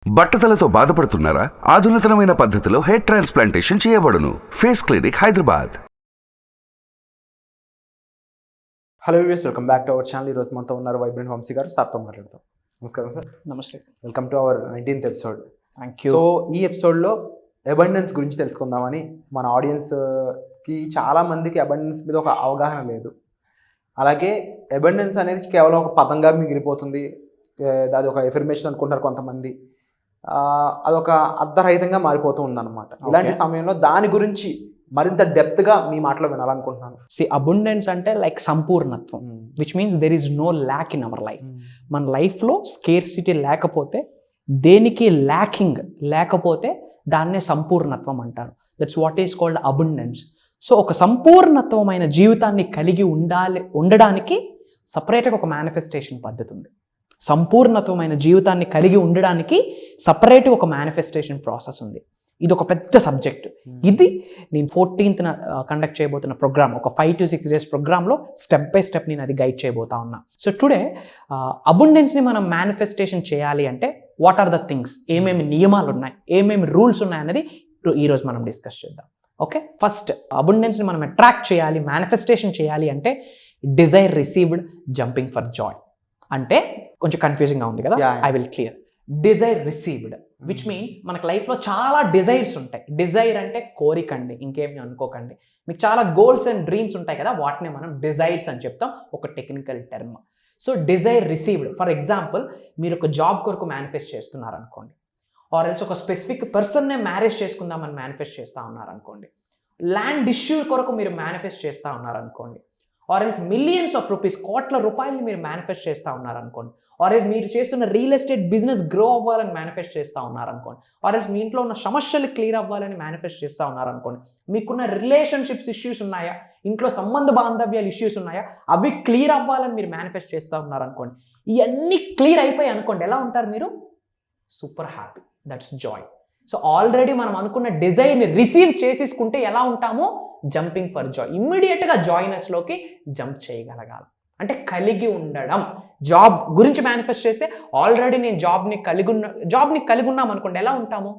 బట్టతలతో బాధపడుతున్నారా? ఆధునితనమైన పద్ధతిలో hair transplantation చేయబడును. Face clinic, Hyderabad. Hello viewers, welcome back to our channel. ఈరోజు మనతో ఉన్నారు వైబ్రెంట్ వంశీ గారు. సార్తో మాట్లాడతాం. నమస్కారం సార్. నమస్తే. Welcome to our 19th episode. Thank you. So ఈ ఎపిసోడ్లో అబండెన్స్ గురించి తెలుసుకుందామని, మన ఆడియన్స్కి చాలామందికి అబండెన్స్ మీద ఒక అవగాహన లేదు. అలాగే అబండెన్స్ అనేది కేవలం ఒక పదంగా మిగిలిపోతుంది, అది ఒక ఎఫర్మేషన్ అనుకుంటారు కొంతమంది. అదొక అర్ధరహితంగా మారిపోతూ ఉందన్నమాట. ఇలాంటి సమయంలో దాని గురించి మరింత డెప్త్గా మీ మాటలో వినాలనుకుంటున్నాను. అబుండెన్స్ అంటే లైక్ సంపూర్ణత్వం, which means there is no lack in our life. మన లైఫ్లో స్కేర్సిటీ లేకపోతే, దేనికి ల్యాకింగ్ లేకపోతే దాన్నే సంపూర్ణత్వం అంటారు. That's what is called abundance. So ఒక సంపూర్ణత్వమైన జీవితాన్ని కలిగి ఉండడానికి సపరేట్గా ఒక మేనిఫెస్టేషన్ పద్ధతి ఉంది. సంపూర్ణత్వమైన జీవితాన్ని కలిగి ఉండడానికి సపరేట్గా ఒక మేనిఫెస్టేషన్ ప్రాసెస్ ఉంది. ఇది ఒక పెద్ద సబ్జెక్ట్. ఇది నేను 14th కండక్ట్ చేయబోతున్న ప్రోగ్రామ్, ఒక 5 to 6 days ప్రోగ్రాంలో స్టెప్ బై స్టెప్ నేను అది గైడ్ చేయబోతా ఉన్నా. సో టుడే అబుండెన్స్ని మనం మేనిఫెస్టేషన్ చేయాలి అంటే వాట్ ఆర్ ద థింగ్స్, ఏమేమి నియమాలు ఉన్నాయి, ఏమేమి రూల్స్ ఉన్నాయి అనేది ఈరోజు మనం డిస్కస్ చేద్దాం. ఓకే, ఫస్ట్ అబుండెన్స్ని మనం అట్రాక్ట్ చేయాలి, మేనిఫెస్టేషన్ చేయాలి అంటే desire received, jumping for joy. అంటే కొంచెం కన్ఫ్యూజింగ్గా ఉంది కదా, I will clear. Desire received which means మనకు లైఫ్లో చాలా డిజైర్స్ ఉంటాయి. డిజైర్ అంటే కోరికండి, ఇంకేమి అనుకోకండి. మీకు చాలా గోల్స్ అండ్ డ్రీమ్స్ ఉంటాయి కదా, వాటిని మనం డిజైర్స్ అని చెప్తాం, ఒక technical term. So Dzire received, for example మీరు ఒక జాబ్ కొరకు మేనిఫెస్ట్ చేస్తున్నారు అనుకోండి, ఆర్ ఎల్స్ ఒక స్పెసిఫిక్ పర్సన్నే మ్యారేజ్ చేసుకుందామని మేనిఫెస్ట్ చేస్తూ ఉన్నారనుకోండి, ల్యాండ్ ఇష్యూ కొరకు మీరు మేనిఫెస్ట్ చేస్తూ ఉన్నారనుకోండి, or else millions of rupees, కోట్ల రూపాయలు మీరు మేనిఫెస్ట్ చేస్తూ ఉన్నారనుకోండి, ఆర్ ఎల్స్ మీరు చేస్తున్న రియల్ ఎస్టేట్ బిజినెస్ గ్రో అవ్వాలని మేనిఫెస్ట్ చేస్తూ ఉన్నారనుకోండి, ఆర్ ఎల్స్ మీ ఇంట్లో ఉన్న సమస్యలు క్లియర్ అవ్వాలని మేనిఫెస్ట్ చేస్తూ ఉన్నారనుకోండి, మీకున్న రిలేషన్షిప్స్ ఇష్యూస్ ఉన్నాయా, ఇంట్లో సంబంధ బాంధవ్యాలు ఇష్యూస్ ఉన్నాయా, అవి క్లియర్ అవ్వాలని మీరు మేనిఫెస్ట్ చేస్తూ ఉన్నారనుకోండి. ఇవన్నీ క్లియర్ అయిపోయి అనుకోండి, ఎలా ఉంటారు మీరు? Super happy. That's Joy. So already మనం అనుకున్న డిజైర్ని రిసీవ్ చేసేసుకుంటే ఎలా ఉంటామో, జంపింగ్ ఫర్ జాయ్. ఇమ్మీడియట్గా జాయ్నెస్లోకి జంప్ చేయగలగాలి. అంటే కలిగి ఉండడం. జాబ్ గురించి మేనిఫెస్ట్ చేస్తే ఆల్రెడీ నేను జాబ్ని కలిగి ఉన్నాం అనుకోండి, ఎలా ఉంటాము?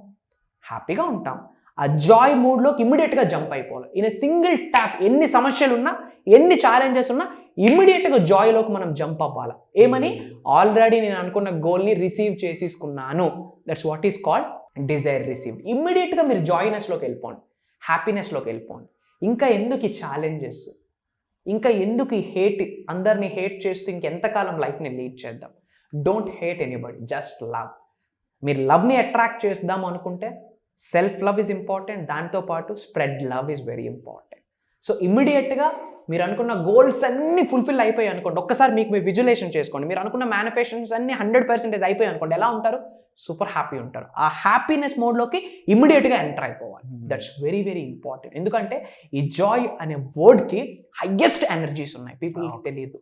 హ్యాపీగా ఉంటాం. ఆ జాయ్ మూడ్లోకి ఇమ్మీడియట్గా జంప్ అయిపోవాలి. ఇన్ ఏ సింగిల్ ట్యాప్, ఎన్ని సమస్యలు ఉన్నా, ఎన్ని ఛాలెంజెస్ ఉన్నా ఇమ్మీడియట్గా జాయ్లోకి మనం జంప్ అవ్వాలి. ఏమని? ఆల్రెడీ నేను అనుకున్న గోల్ని రిసీవ్ చేసేసుకున్నాను. That's what is called desire received. ఇమ్మీడియట్గా మీరు జాయ్నెస్లోకి వెళ్ళిపోండి, హ్యాపీనెస్లోకి వెళ్ళిపోండి. ఇంకా ఎందుకు ఈ ఛాలెంజెస్, ఇంకా ఎందుకు ఈ హేట్, అందరినీ హేట్ చేస్తూ ఇంకెంతకాలం లైఫ్ని లీడ్ చేద్దాం? Don't hate anybody, just love. మీరు లవ్ని అట్రాక్ట్ చేద్దాం అనుకుంటే సెల్ఫ్ లవ్ ఈజ్ ఇంపార్టెంట్, దాంతోపాటు spread love is very important. So ఇమ్మీడియట్గా మీరు అనుకున్న గోల్స్ అన్నీ ఫుల్ఫిల్ అయిపోయాయి అనుకోండి, ఒక్కసారి మీరు విజువలైజేషన్ చేసుకోండి, మీరు అనుకున్న మేనిఫెస్టేషన్స్ అన్నీ 100% అయిపోయాయి అనుకోండి, ఎలా ఉంటారు? సూపర్ హ్యాపీ ఉంటారు. ఆ హ్యాపీనెస్ మోడ్లోకి ఇమ్మీడియట్గా ఎంటర్ అయిపోవాలి. That's very very important. ఎందుకంటే ఈ జాయ్ అనే వర్డ్కి హయ్యెస్ట్ ఎనర్జీస్ ఉన్నాయి, పీపుల్కి తెలియదు.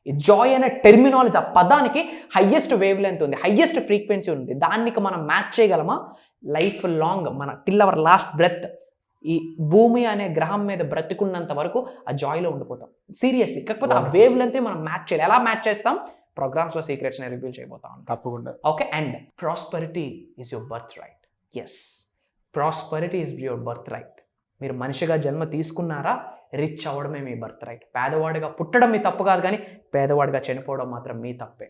ఈ జాయ్ అనే టెర్మినాలజీ, ఆ పదానికి హయ్యెస్ట్ వేవ్ లెంత్ ఉంది, హయ్యెస్ట్ ఫ్రీక్వెన్సీ ఉంది. దానికి మనం మ్యాచ్ చేయగలమా? లైఫ్ లాంగ్, మన టిల్ అవర్ లాస్ట్ బ్రెత్, ఈ భూమి అనే గ్రహం మీద బ్రతికున్నంత వరకు ఆ జాయ్లో ఉండిపోతాం, సీరియస్లీ. కాకపోతే ఆ వేవ్ లెంత్ మనం మ్యాచ్ చేయాలి. ఎలా మ్యాచ్ చేస్తాం? ప్రోగ్రామ్స్లో సీక్రెట్స్ని రివీల్ చేయబోతాం తప్పకుండా. Okay. And prosperity is your birth right. Yes, prosperity is your birth right. మీరు మనిషిగా జన్మ తీసుకున్నారా, రిచ్ అవ్వడమే మీ బర్త్ రైట్. పేదవాడిగా పుట్టడం మీ తప్పు కాదు, కానీ పేదవాడిగా చనిపోవడం మాత్రం మీ తప్పే.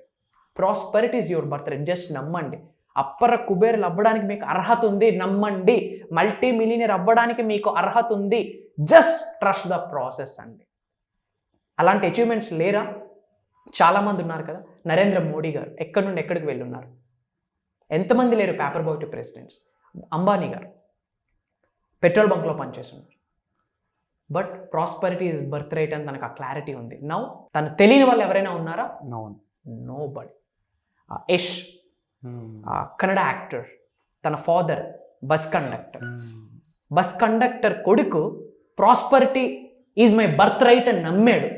Prosperity is your birth right. Just నమ్మండి. అప్పర కుబేరులు అవ్వడానికి మీకు అర్హత ఉంది, నమ్మండి. మల్టీ మిలియనర్ అవ్వడానికి మీకు అర్హత ఉంది, జస్ట్ ట్రస్ట్ ద ప్రాసెస్ అండి. అలాంటి అచీవ్మెంట్స్ లేరా? చాలామంది ఉన్నారు కదా. నరేంద్ర మోడీ గారు ఎక్కడి నుండి ఎక్కడికి వెళ్ళున్నారు? ఎంతమంది లేరు paper boy to presidents? Ambani garu petrol బంక్లో పనిచేస్తున్నారు. But prosperity is birth right అని తనకు ఆ క్లారిటీ ఉంది. నౌ తను తెలియని వాళ్ళు ఎవరైనా ఉన్నారా? నో బడి. యష్, కన్నడ యాక్టర్, తన ఫాదర్ బస్ కండక్టర్ కొడుకు prosperity is my birth right అని నమ్మాడు.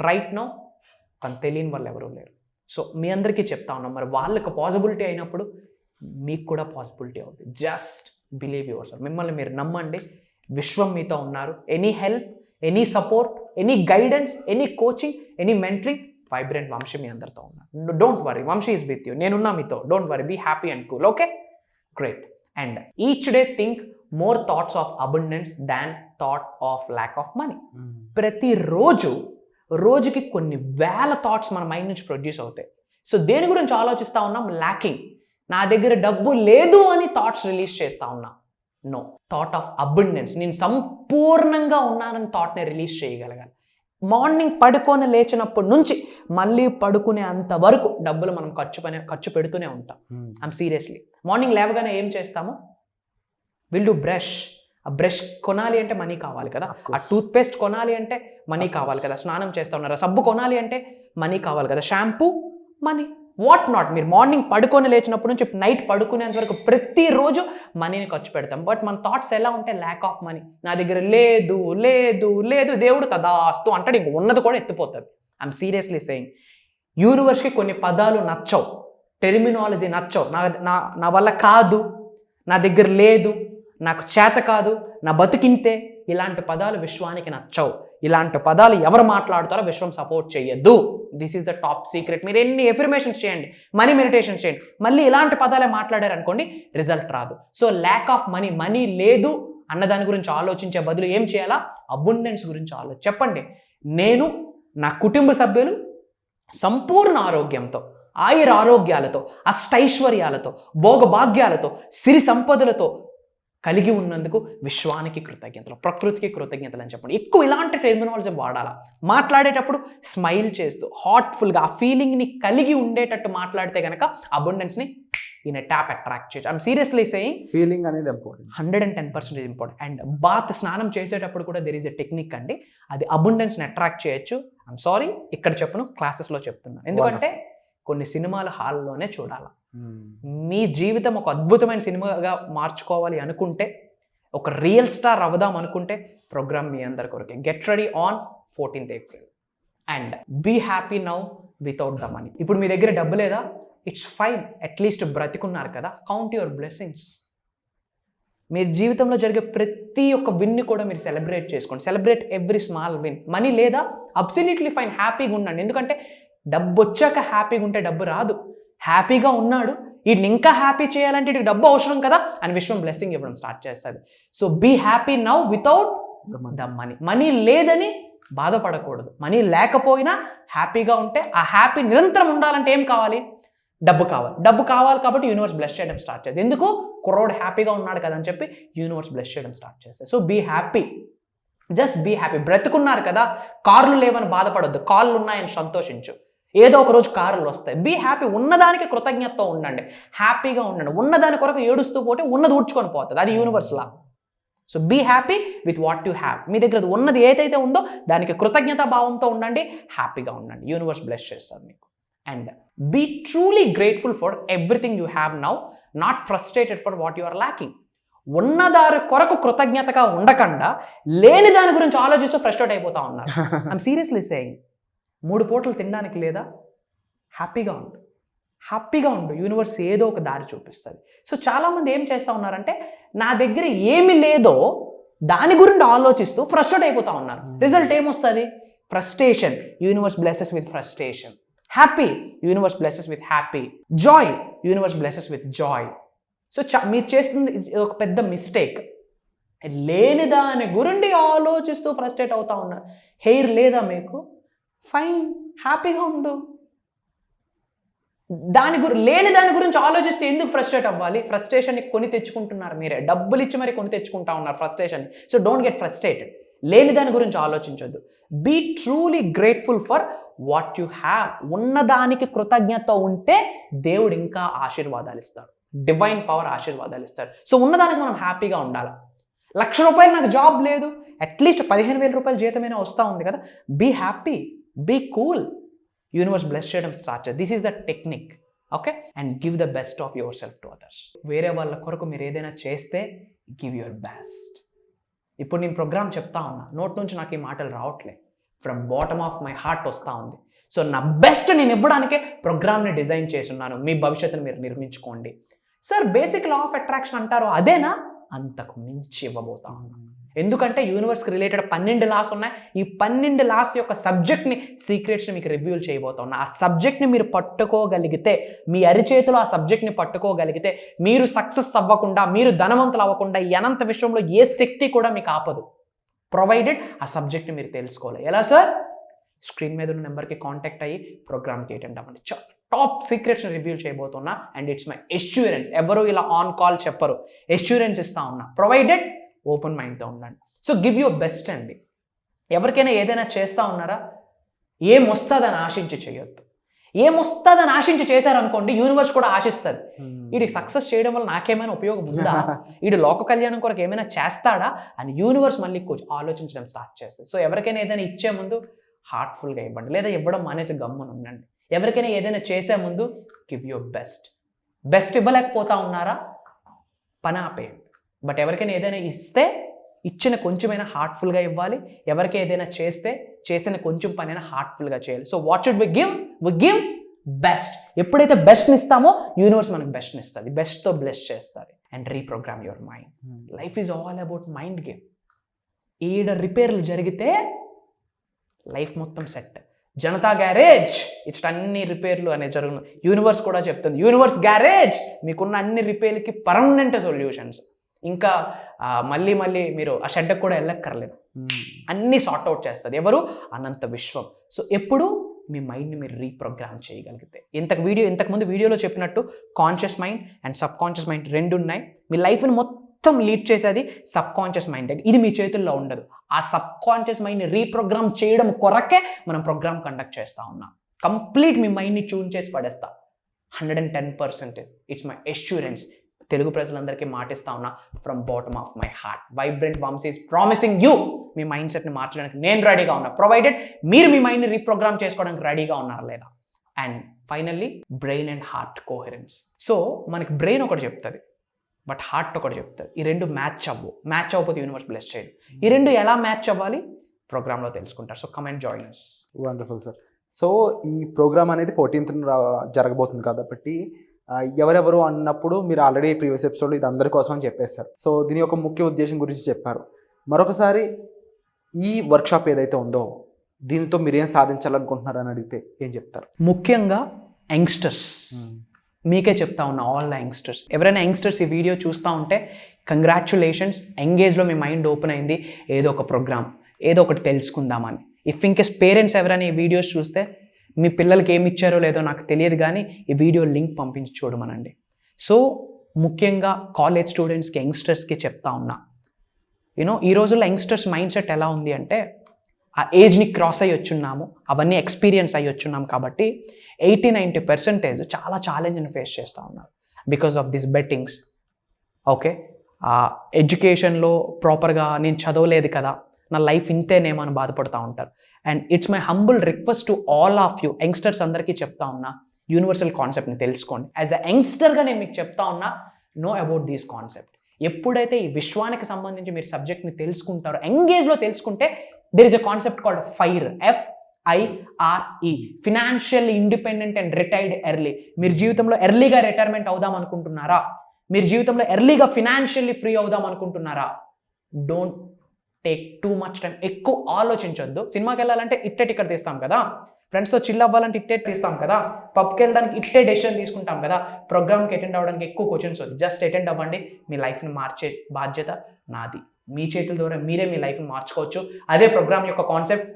రైట్ నౌ తను తెలియని వాళ్ళు ఎవరూ లేరు. సో మీ అందరికీ చెప్తా ఉన్నాం, మరి వాళ్ళకి పాసిబిలిటీ అయినప్పుడు మీకు కూడా పాసిబిలిటీ అవుతుంది. Just believe yourself. మిమ్మల్ని మీరు నమ్మండి, విశ్వం మీతో ఉన్నారు. Any help, any support, any guidance, any coaching, any mentoring, vibrant Vamshi మీ అందరితో ఉన్నారు. Don't worry, Vamshi is with you. నేనున్నా మీతో. Don't worry, be happy and cool. Okay. Great. And each day think more thoughts of abundance than thought of lack of money. ప్రతిరోజు రోజుకి కొన్ని వేల thoughts మన మైండ్ నుంచి ప్రొడ్యూస్ అవుతాయి. సో దేని గురించి ఆలోచిస్తూ ఉన్నాం? ల్యాకింగ్. నా దగ్గర డబ్బు లేదు అని థాట్స్ రిలీజ్ చేస్తూ ఉన్నా. No, thought of abundance. నేను సంపూర్ణంగా ఉన్నానని థాట్ని రిలీజ్ చేయగలగాలి. మార్నింగ్ పడుకొని లేచినప్పటి నుంచి మళ్ళీ పడుకునే అంత వరకు డబ్బులు మనం ఖర్చు పెడుతూనే ఉంటాం. I'm seriously. మార్నింగ్ లేవగానే ఏం చేస్తాము? Will do brush. ఆ బ్రష్ కొనాలి అంటే మనీ కావాలి కదా, ఆ టూత్ పేస్ట్ కొనాలి అంటే మనీ కావాలి కదా, స్నానం చేస్తూ ఉన్నారు సబ్బు కొనాలి అంటే మనీ కావాలి కదా, షాంపూ మనీ, వాట్ నాట్. మీరు మార్నింగ్ పడుకొని లేచినప్పటి నుంచి నైట్ పడుకునేంత వరకు ప్రతిరోజు మనీని ఖర్చు పెడతాం. బట్ మన థాట్స్ ఎలా ఉంటాయి? Lakh of money. నా దగ్గర లేదు లేదు లేదు, దేవుడు తదాస్తు అంటాడు, ఇంక ఉన్నది కూడా ఎత్తిపోతుంది. I'm seriously saying. యూనివర్స్కి కొన్ని పదాలు నచ్చవు, టెర్మినాలజీ నచ్చవు. నా వల్ల కాదు, నా దగ్గర లేదు, నాకు చేత కాదు, నా బతికింతే, ఇలాంటి పదాలు విశ్వానికి నచ్చవు. ఇలాంటి పదాలు ఎవరు మాట్లాడుతారో విశ్వం సపోర్ట్ చేయొద్దు. This is the top secret. మీరు ఎన్ని ఎఫర్మేషన్స్ చేయండి, మనీ మెడిటేషన్ చేయండి, మళ్ళీ ఇలాంటి పదాలే మాట్లాడారు అనుకోండి, రిజల్ట్ రాదు. So lack of money, money లేదు అన్నదాని గురించి ఆలోచించే బదులు ఏం చేయాలా? అబండెన్స్ గురించి చెప్పండి. నేను, నా కుటుంబ సభ్యులు సంపూర్ణ ఆరోగ్యంతో, ఆయుర ఆరోగ్యాలతో, అష్టైశ్వర్యాలతో, భోగభాగ్యాలతో, సిరి సంపదలతో కలిగి ఉన్నందుకు విశ్వానికి కృతజ్ఞతలు, ప్రకృతికి కృతజ్ఞతలు అని చెప్పండి. ఎక్కువ ఇలాంటి టెర్మినాలజీ వాడాలా. మాట్లాడేటప్పుడు స్మైల్ చేస్తూ హార్ట్ఫుల్గా ఆ ఫీలింగ్ని కలిగి ఉండేటట్టు మాట్లాడితే కనుక అబండెన్స్ని ఇన్ ఎ ట్యాప్ అట్రాక్ట్ చేయొచ్చు. ఐఎమ్ సీరియస్లీ సేయింగ్, ఫీలింగ్ అనేది ఇంపార్టెంట్, 110% ఇంపార్టెంట్. అండ్ బాత్ స్నానం చేసేటప్పుడు కూడా దెర్ ఈజ్ ఎ టెక్నిక్ అండి, అది అబండెన్స్ని అట్రాక్ట్ చేయొచ్చు. ఐఎమ్ సారీ ఇక్కడ చెప్పను, క్లాసెస్లో చెప్తున్నాను. ఎందుకంటే కొన్ని సినిమాలు హాల్లోనే చూడాలి. మీ జీవితం ఒక అద్భుతమైన సినిమాగా మార్చుకోవాలి అనుకుంటే, ఒక రియల్ స్టార్ అవుదాం అనుకుంటే, ప్రోగ్రామ్ మీ అందరి కొరకే. Get ready on 14th April and be happy now without the money. ఇప్పుడు మీ దగ్గర డబ్బు లేదా? ఇట్స్ ఫైన్, అట్లీస్ట్ బ్రతికున్నారు కదా. Count your blessings. మీ జీవితంలో జరిగే ప్రతి ఒక్క విన్ని కూడా మీరు సెలబ్రేట్ చేసుకోండి. Celebrate every small win. Money లేదా? అబ్సల్యూట్లీ ఫైన్, హ్యాపీగా ఉండండి. ఎందుకంటే డబ్బు వచ్చాక హ్యాపీగా ఉంటే డబ్బు రాదు. హ్యాపీగా ఉన్నాడు, వీటిని ఇంకా హ్యాపీ చేయాలంటే వీటికి డబ్బు అవసరం కదా అని విశ్వం బ్లెస్సింగ్ ఇవ్వడం స్టార్ట్ చేస్తుంది. So be happy now without the money. Money లేదని బాధపడకూడదు, మనీ లేకపోయినా హ్యాపీగా ఉంటే, ఆ హ్యాపీ నిరంతరం ఉండాలంటే ఏం కావాలి? డబ్బు కావాలి. డబ్బు కావాలి కాబట్టి యూనివర్స్ బ్లెస్ చేయడం స్టార్ట్ చేస్తుంది. ఎందుకు? కుర్రోడు హ్యాపీగా ఉన్నాడు కదా అని చెప్పి యూనివర్స్ బ్లెస్ చేయడం స్టార్ట్ చేస్తుంది. So be happy, just be happy. బ్రతుకున్నారు కదా, కార్లు లేవని బాధపడొద్దు, కార్లు ఉన్నాయని సంతోషించు. ఏదో ఒక రోజు కార్లు వస్తాయి. Be happy. ఉన్నదానికి కృతజ్ఞతతో ఉండండి, హ్యాపీగా ఉండండి. ఉన్నదాని కొరకు ఏడుస్తూ పోతే ఉన్నది ఊడ్చుకొని పోతుంది, అది universe law. So be happy with what you have. మీ దగ్గర ఉన్నది ఏదైతే ఉందో దానికి కృతజ్ఞతా భావంతో ఉండండి, హ్యాపీగా ఉండండి. యూనివర్స్ బ్లెస్ చేస్తారు మీకు. And be truly grateful for everything you have now, not frustrated for what you are lacking. ఉన్నదారి కొరకు కృతజ్ఞతగా ఉండకుండా లేని దాని గురించి ఆలోచిస్తూ ఫ్రస్ట్రేట్ అయిపోతా ఉన్నారు. I'm seriously saying. 3 పూటలు తినడానికి లేదా? హ్యాపీగా ఉండు, హ్యాపీగా ఉండు. యూనివర్స్ ఏదో ఒక దారి చూపిస్తుంది. సో చాలామంది ఏం చేస్తూ ఉన్నారంటే, నా దగ్గర ఏమి లేదో దాని గురించి ఆలోచిస్తూ ఫ్రస్ట్రేట్ అయిపోతూ ఉన్నారు. రిజల్ట్ ఏమొస్తుంది? Frustration. Universe blesses with frustration. Happy. Universe blesses with happy. Joy. Universe blesses with Joy. So మీరు చేస్తుంది ఒక పెద్ద మిస్టేక్. లేని దాని గురించి ఆలోచిస్తూ ఫ్రస్ట్రేట్ అవుతా ఉన్నారు. హెయిర్ లేదా మీకు? ఫైన్, హ్యాపీగా ఉండు. లేని దాని గురించి ఆలోచిస్తే ఎందుకు ఫ్రస్ట్రేట్ అవ్వాలి? ఫ్రస్ట్రేషన్ని కొని తెచ్చుకుంటున్నారు మీరే, డబ్బులు ఇచ్చి మరి కొని తెచ్చుకుంటా ఉన్నారు frustration. So don't get frustrated. లేని దాని గురించి ఆలోచించొద్దు. Be truly grateful for what you have. ఉన్నదానికి కృతజ్ఞత ఉంటే దేవుడు ఇంకా ఆశీర్వాదాలు ఇస్తాడు, డివైన్ పవర్ ఆశీర్వాదాలు ఇస్తాడు. సో ఉన్నదానికి మనం హ్యాపీగా ఉండాలి. 1,00,000 రూపాయలు నాకు జాబ్ లేదు, అట్లీస్ట్ 15,000 రూపాయల జీతమైనా వస్తూ ఉంది కదా, be happy, be cool. Universe bless చేయడం స్టార్ట్ చేయండి. This is the technique. Okay, and give the best of yourself to others. వేరే వాళ్ళ కొరకు మీరు ఏదైనా చేస్తే గివ్ యువర్ బెస్ట్. ఇప్పుడు నేను ప్రోగ్రామ్ చెప్తా ఉన్నా, నోట్ నుంచి నాకు ఈ మాటలు రావట్లేదు, from bottom of my heart వస్తూ ఉంది. సో నా బెస్ట్ నేను ఇవ్వడానికే ప్రోగ్రామ్ని డిజైన్ చేసి ఉన్నాను. మీ భవిష్యత్తును మీరు నిర్మించుకోండి. Sir basic law of attraction అంటారు, అదేనా? అంతకు మించి ఇవ్వబోతా ఉన్నాను. ఎందుకంటే యూనివర్స్కి రిలేటెడ్ 12 లాస్ ఉన్నాయి. ఈ 12 లాస్ యొక్క సబ్జెక్ట్ని, సీక్రెట్స్ని మీకు రివ్యూల్ చేయబోతున్నా. ఆ సబ్జెక్ట్ని మీరు పట్టుకోగలిగితే, మీ అరిచేతిలో ఆ సబ్జెక్ట్ని పట్టుకోగలిగితే, మీరు సక్సెస్ అవ్వకుండా, మీరు ధనవంతులు అవ్వకుండా ఈ అనంత విషయంలో ఏ శక్తి కూడా మీకు ఆపదు. ప్రొవైడెడ్ ఆ సబ్జెక్ట్ని మీరు తెలుసుకోవాలి. ఎలా సార్? స్క్రీన్ మీద ఉన్న నెంబర్కి కాంటాక్ట్ అయ్యి ప్రోగ్రామ్కి అటెండ్ అవ్వండి. టాప్ సీక్రెట్స్ని రివ్యూల్ చేయబోతున్నా. And it's my assurance. ఎవరు ఇలా ఆన్ కాల్ చెప్పరు, ఎష్యూరెన్స్ ఇస్తా ఉన్నా. ప్రొవైడెడ్ ఓపెన్ మైండ్తో ఉండండి. సో గివ్ యువర్ బెస్ట్ అండి. ఎవరికైనా ఏదైనా చేస్తూ ఉన్నారా, ఏమొస్తుందని ఆశించి చేయొద్దు. ఏమొస్తుందని ఆశించి చేశారనుకోండి, యూనివర్స్ కూడా ఆశిస్తుంది. వీడికి సక్సెస్ చేయడం వల్ల నాకేమైనా ఉపయోగం ఉందా, వీడు లోక కళ్యాణం కొరకు ఏమైనా చేస్తాడా అని యూనివర్స్ మళ్ళీ ఆలోచించడం స్టార్ట్ చేస్తుంది. సో ఎవరికైనా ఏదైనా ఇచ్చే ముందు హార్ట్ఫుల్గా ఇవ్వండి, లేదా ఇవ్వడం మానేసి గమ్మున ఉండండి. ఎవరికైనా ఏదైనా చేసే ముందు గివ్ యువర్ బెస్ట్. బెస్ట్ ఇవ్వలేకపోతా ఉన్నారా, పని ఆపేయండి. బట్ ఎవరికైనా ఏదైనా ఇస్తే ఇచ్చిన కొంచెమైనా హార్ట్ఫుల్గా ఇవ్వాలి. ఎవరికి ఏదైనా చేస్తే చేసిన కొంచెం పనైనా హార్ట్ఫుల్గా చేయాలి. So what should we give? We give best. ఎప్పుడైతే బెస్ట్ని ఇస్తామో యూనివర్స్ మనకు బెస్ట్ని ఇస్తుంది, బెస్ట్తో బ్లెస్ చేస్తుంది. And reprogramme your mind. Life is all about mind game. ఈడ రిపేర్లు జరిగితే లైఫ్ మొత్తం సెట్. జనతా గ్యారేజ్ ఇట్లా అన్ని రిపేర్లు అనేది జరుగును. యూనివర్స్ కూడా చెప్తుంది, యూనివర్స్ గ్యారేజ్ మీకున్న అన్ని రిపేర్లకి పర్మనెంట్ సొల్యూషన్స్. ఇంకా మళ్ళీ మీరు ఆ షెడ్కి కూడా వెళ్ళక్కర్లేదు, అన్నీ సార్ట్ అవుట్ చేస్తుంది. ఎవరు? అనంత విశ్వం. సో ఎప్పుడు మీ మైండ్ని మీరు రీప్రోగ్రామ్ చేయగలిగితే, ఇంతకుముందు వీడియోలో చెప్పినట్టు conscious mind and sub conscious mind 2 ఉన్నాయి. మీ లైఫ్ని మొత్తం లీడ్ చేసేది సబ్ కాన్షియస్ మైండ్. ఇది మీ చేతుల్లో ఉండదు. ఆ సబ్ కాన్షియస్ మైండ్ని రీప్రోగ్రామ్ చేయడం కొరకే మనం ప్రోగ్రామ్ కండక్ట్ చేస్తూ ఉన్నాం. కంప్లీట్ మీ మైండ్ని ట్యూన్ చేసి పడేస్తా. 110%. It's my assurance. తెలుగు ప్రజలందరికీ మాటిస్తా ఉన్నా from bottom of my heart. Vibrant Vamsi is promising you. మీ మైండ్ సెట్ని మార్చడానికి నేను రెడీగా ఉన్నా. ప్రొవైడెడ్ మీరు మీ మైండ్ని రీప్రోగ్రామ్ చేసుకోవడానికి రెడీగా ఉన్నారా లేదా. And finally brain and heart coherence. So మనకి బ్రెయిన్ ఒకటి చెప్తుంది, బట్ హార్ట్ ఒకటి చెప్తుంది. ఈ రెండు మ్యాచ్ అవ్వకపోతే యూనివర్స్ బ్లెస్ చేయదు. ఈ రెండు ఎలా మ్యాచ్ అవ్వాలి ప్రోగ్రాంలో తెలుసుకుంటారు. So come and join us. Wonderful sir. So ఈ ప్రోగ్రామ్ అనేది 14th జరగబోతుంది కాబట్టి ఎవరెవరు అన్నప్పుడు మీరు ఆల్రెడీ ప్రీవియస్ ఎపిసోడ్లో ఇది అందరి కోసం అని చెప్పేశారు. సో దీని యొక్క ముఖ్య ఉద్దేశం గురించి చెప్పారు. మరొకసారి ఈ వర్క్షాప్ ఏదైతే ఉందో దీనితో మీరు ఏం సాధించాలనుకుంటున్నారు అని అడిగితే ఏం చెప్తారు? ముఖ్యంగా యంగ్స్టర్స్, మీకే చెప్తా ఉన్నా, ఆల్ ద యంగ్స్టర్స్. ఎవరైనా యంగ్స్టర్స్ ఈ వీడియో చూస్తూ ఉంటే కంగ్రాచ్యులేషన్స్. ఎంగేజ్లో మీ మైండ్ ఓపెన్ అయింది, ఏదో ఒక ప్రోగ్రామ్, ఏదో ఒకటి తెలుసుకుందామని. ఇఫ్ ఇన్కేస్ పేరెంట్స్ ఎవరైనా ఈ వీడియోస్ చూస్తే మీ పిల్లలకి ఏమి ఇచ్చారో లేదో నాకు తెలియదు, కానీ ఈ వీడియో లింక్ పంపించి చూడమనండి. సో ముఖ్యంగా కాలేజ్ స్టూడెంట్స్కి, యంగ్స్టర్స్కి చెప్తా ఉన్నా, ఈ రోజుల్లో యంగ్స్టర్స్ మైండ్ సెట్ ఎలా ఉంది అంటే, ఆ ఏజ్ని క్రాస్ అయ్యి వచ్చున్నాము, అవన్నీ ఎక్స్పీరియన్స్ అయ్యి వచ్చున్నాం కాబట్టి 80-90% చాలా ఛాలెంజ్ని ఫేస్ చేస్తూ ఉన్నారు because of this bettings. Okay, ఎడ్యుకేషన్లో ప్రాపర్గా నేను చదవలేదు కదా, నా లైఫ్ ఇంతేనేమో అని బాధపడుతూ ఉంటారు. And it's my humble request to all of you youngsters అందరికీ చెప్తా ఉన్నా, యూనివర్సల్ కాన్సెప్ట్ని తెలుసుకోండి. యాజ్ అ యంగ్స్టర్గా నేను మీకు చెప్తా ఉన్నా, నో అబౌట్ దీస్ కాన్సెప్ట్. ఎప్పుడైతే ఈ విశ్వానికి సంబంధించి మీరు సబ్జెక్ట్ని తెలుసుకుంటారో, ఎంగేజ్లో తెలుసుకుంటే, there is a concept called FIRE, FIRE, financial independent and retired early. మీరు జీవితంలో ఎర్లీగా రిటైర్మెంట్ అవుదాం అనుకుంటున్నారా? మీరు జీవితంలో ఎర్లీగా ఫినాన్షియల్లీ ఫ్రీ అవుదాం అనుకుంటున్నారా? Don't take too much time. ఎక్కువ ఆలోచించొద్దు. సినిమాకి వెళ్ళాలంటే ఇట్టే టికెట్ తీస్తాం కదా, ఫ్రెండ్స్తో చిల్ అవ్వాలంటే ఇట్టే తీస్తాం కదా, పబ్కి వెళ్ళడానికి ఇట్టే డెసిషన్ తీసుకుంటాం కదా. ప్రోగ్రామ్కి అటెండ్ అవ్వడానికి ఎక్కువ క్వశ్చన్స్ వద్దు, జస్ట్ అటెండ్ అవ్వండి. మీ లైఫ్ని మార్చే బాధ్యత నాది. మీ చేతుల ద్వారా మీరే మీ లైఫ్ని మార్చుకోవచ్చు. అదే ప్రోగ్రామ్ యొక్క concept,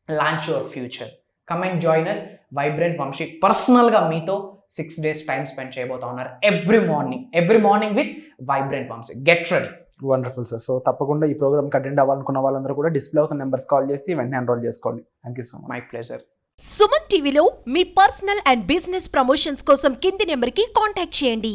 launch your future. Come and join us. Vibrant Vamsi పర్సనల్గా మీతో 6 days టైం స్పెండ్ చేయబోతా ఉన్నారు. Every morning with vibrant Vamsi. Get ready. Wonderful sir. So తప్పకుండా ఈ ప్రోగ్రామ్కి అటెండ్ అవ్వాలనుకున్న వాళ్ళందరూ కూడా డిస్ప్లే అవుతున్న నెంబర్స్ కాల్ చేసి వెంటనే ఎన్రోల్ చేసుకోండి. Thank you so much. My pleasure. Suman టీవీలో మీ పర్సనల్ అండ్ బిజినెస్ ప్రమోషన్స్ కోసం కింది నెంబర్కి కాంటాక్ట్ చేయండి.